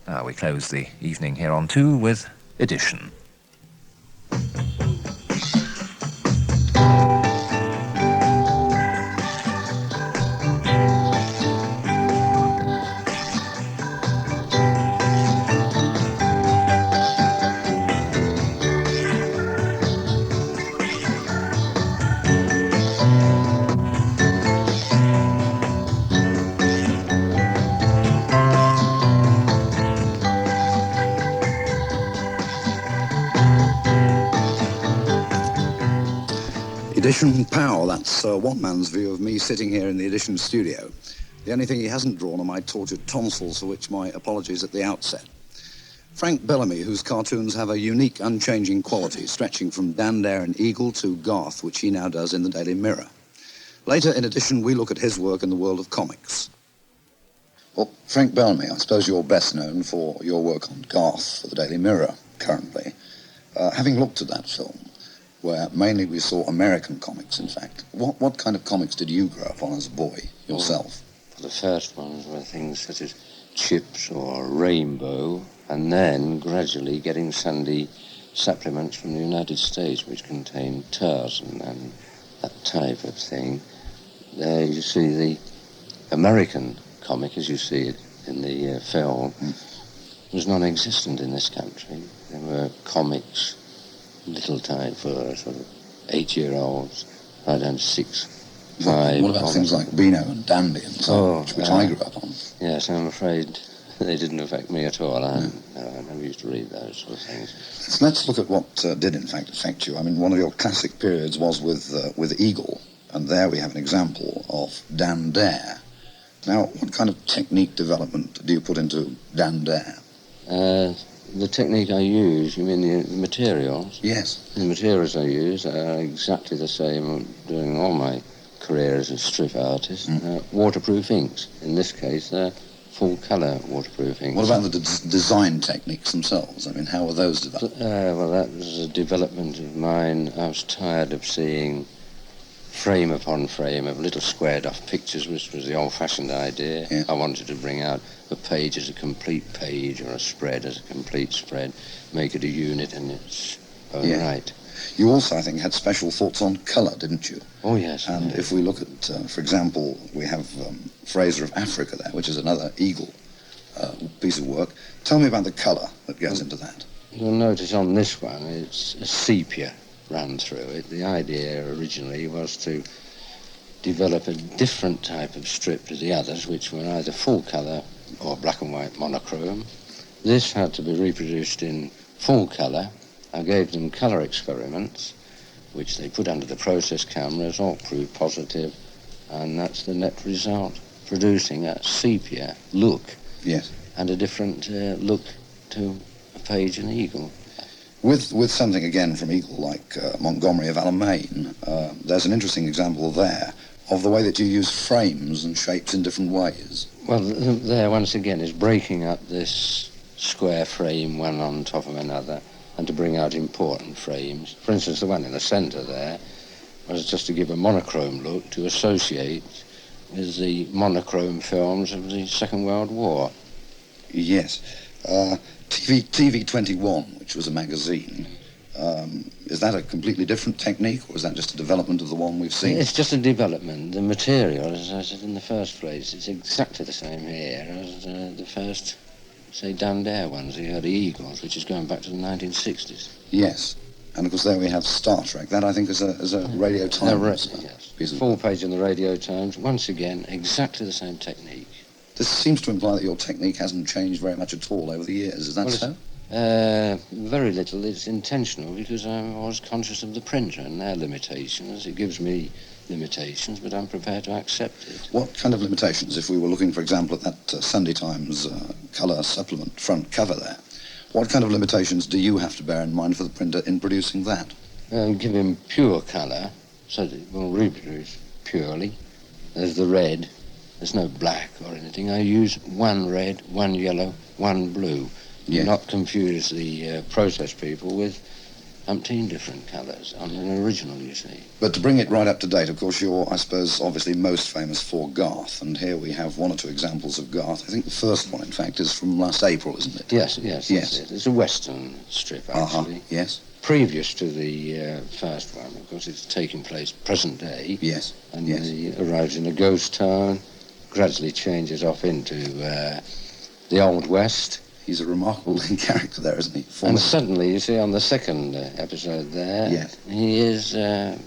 We close the evening here on 2 with Edition. Edition Pow, that's one man's view of me sitting here in the Edition studio. The only thing he hasn't drawn are my tortured tonsils, for which my apologies at the outset. Frank Bellamy, whose cartoons have a unique, unchanging quality, stretching from Dan Dare and Eagle to Garth, which he now does in the Daily Mirror. Later in Edition, we look at his work in the world of comics. Well, Frank Bellamy, I suppose you're best known for your work on Garth for the Daily Mirror currently. Having looked at that film, where mainly we saw American comics, in fact, what kind of comics did you grow up on as a boy yourself? Well, the first ones were things such as Chips or Rainbow, and then gradually getting Sunday supplements from the United States, which contained Tarzan and that type of thing. There you see the American comic, as you see it in the film, was non-existent in this country. There were comics, little type for sort of 8-year-olds, right down to 6, 5. What about things like Beano and Dandy and so on, which I grew up on? Yes, I'm afraid they didn't affect me at all. I never used to read those sort of things. So let's look at what did in fact affect you. I mean, one of your classic periods was with Eagle, and there we have an example of Dan Dare. Now, what kind of technique development do you put into Dan Dare? The technique I use, you mean the materials? Yes. The materials I use are exactly the same during all my career as a strip artist. Waterproof inks. In this case, they're full-colour waterproof inks. What about the design techniques themselves? I mean, how were those developed? Well, that was a development of mine. I was tired of seeing frame upon frame of little squared-off pictures, which was the old-fashioned idea. Yeah. I wanted to bring out a page as a complete page, or a spread as a complete spread, make it a unit in its own right. You also, I think, had special thoughts on colour, didn't you? Oh, yes. And if we look at, for example, we have Fraser of Africa there, which is another Eagle piece of work. Tell me about the colour that goes into that. You'll notice on this one, it's a sepia run through it. The idea originally was to develop a different type of strip to the others, which were either full colour or black and white monochrome. This had to be reproduced in full colour. I gave them colour experiments, which they put under the process cameras, all proved positive, and that's the net result, producing a sepia look. Yes. And a different look to a page in Eagle. With something, again, from Eagle, like Montgomery of Alamein, there's an interesting example there of the way that you use frames and shapes in different ways. Well, there, once again, is breaking up this square frame one on top of another, and to bring out important frames. For instance, the one in the centre there was just to give a monochrome look to associate with the monochrome films of the Second World War. Yes. TV21, which was a magazine, is that a completely different technique, or is that just a development of the one we've seen? It's just a development. The material, as I said in the first place, it's exactly the same here as the first, say, Dan Dare ones, the early Eagles, which is going back to the 1960s. Yes. And of course there we have Star Trek. That I think is a Radio Times yes. Full page in the Radio Times. Once again, exactly the same technique. This seems to imply that your technique hasn't changed very much at all over the years. Is that so? Very little. It's intentional because I'm always conscious of the printer and their limitations. It gives me limitations, but I'm prepared to accept it. What kind of limitations? If we were looking, for example, at that Sunday Times colour supplement front cover there, what kind of limitations do you have to bear in mind for the printer in producing that? Give him pure colour, so that it will reproduce purely. There's the red. There's no black or anything. I use one red, one yellow, one blue. Yes. Not confuse the process people with umpteen different colours on an original, you see. But to bring it right up to date, of course, you're, I suppose, obviously most famous for Garth, and here we have one or two examples of Garth. I think the first one, in fact, is from last April, isn't it? Yes. Yes. It's a Western strip, actually. Yes. Previous to the first one, of course, it's taking place present day. Yes. And yes. he arrives in a ghost town, gradually changes off into the Old West. He's a remarkable looking character there, isn't he? And suddenly, you see, on the second episode there, yes. he is a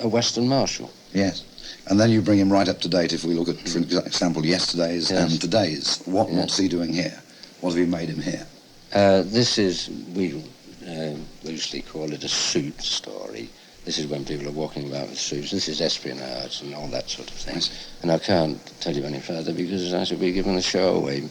Western marshal. Yes. And then you bring him right up to date if we look at, for example, yesterday's and today's. What's he doing here? What have you made him here? This is, we loosely call it a suit story. This is when people are walking about with suits. This is espionage and all that sort of thing. And I can't tell you any further because I should be giving the show away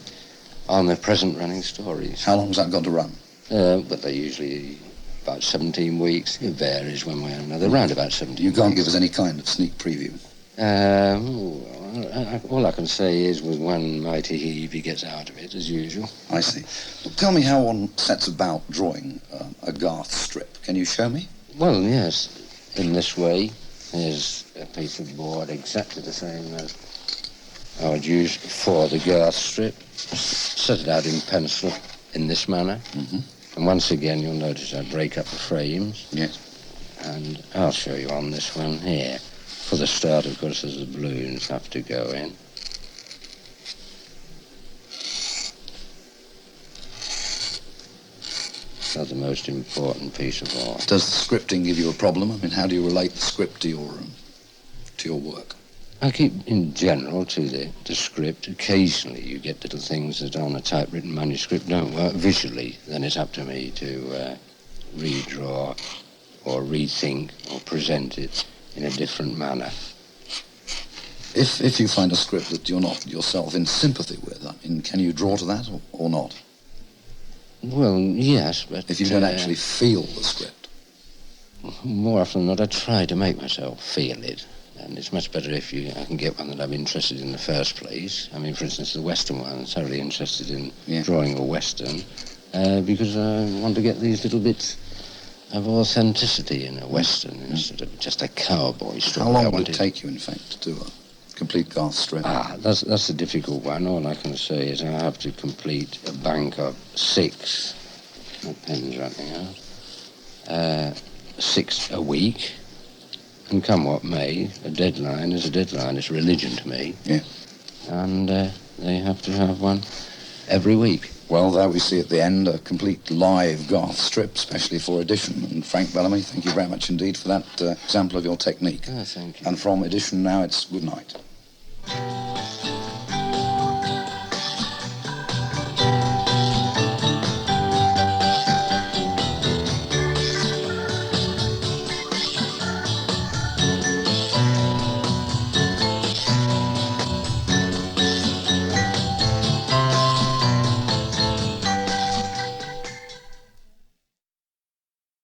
on the present running stories. How long has that got to run? But they're usually about 17 weeks. It varies one way or another, around about 17 You can't weeks. give us any kind of sneak preview? All I can say is with one mighty heave he gets out of it, as usual. I see. Well, tell me how one sets about drawing a Garth strip. Can you show me? Well, yes. In this way, here's a piece of board exactly the same as I would use for the Garth strip. Set it out in pencil in this manner. Mm-hmm. And once again, you'll notice I break up the frames. Yes. And I'll show you on this one here. For the start, of course, as the balloons have to go in. That's the most important piece of all. Does the scripting give you a problem? I mean, how do you relate the script to your work? I keep, in general, to the script. Occasionally you get little things that on a typewritten manuscript don't work visually. Then it's up to me to redraw or rethink or present it in a different manner. If you find a script that you're not yourself in sympathy with, I mean, can you draw to that or not? Well, yes, but... If you don't actually feel the script? More often than not, I try to make myself feel it. And it's much better if I can get one that I'm interested in the first place. I mean, for instance, the Western one, I'm thoroughly interested in drawing a Western because I want to get these little bits of authenticity in a Western instead of just a cowboy story. How long will it take you, in fact, to do a complete Garth strip? That's the difficult one. All I can say is I have to complete a bank of 6. My pen's running out. 6 a week. And come what may, a deadline is a deadline. It's religion to me. Yeah. And they have to have one every week. Well, there we see at the end a complete live Garth strip, especially for Edition. And Frank Bellamy, thank you very much indeed for that example of your technique. Thank you. And from Edition now, it's good night.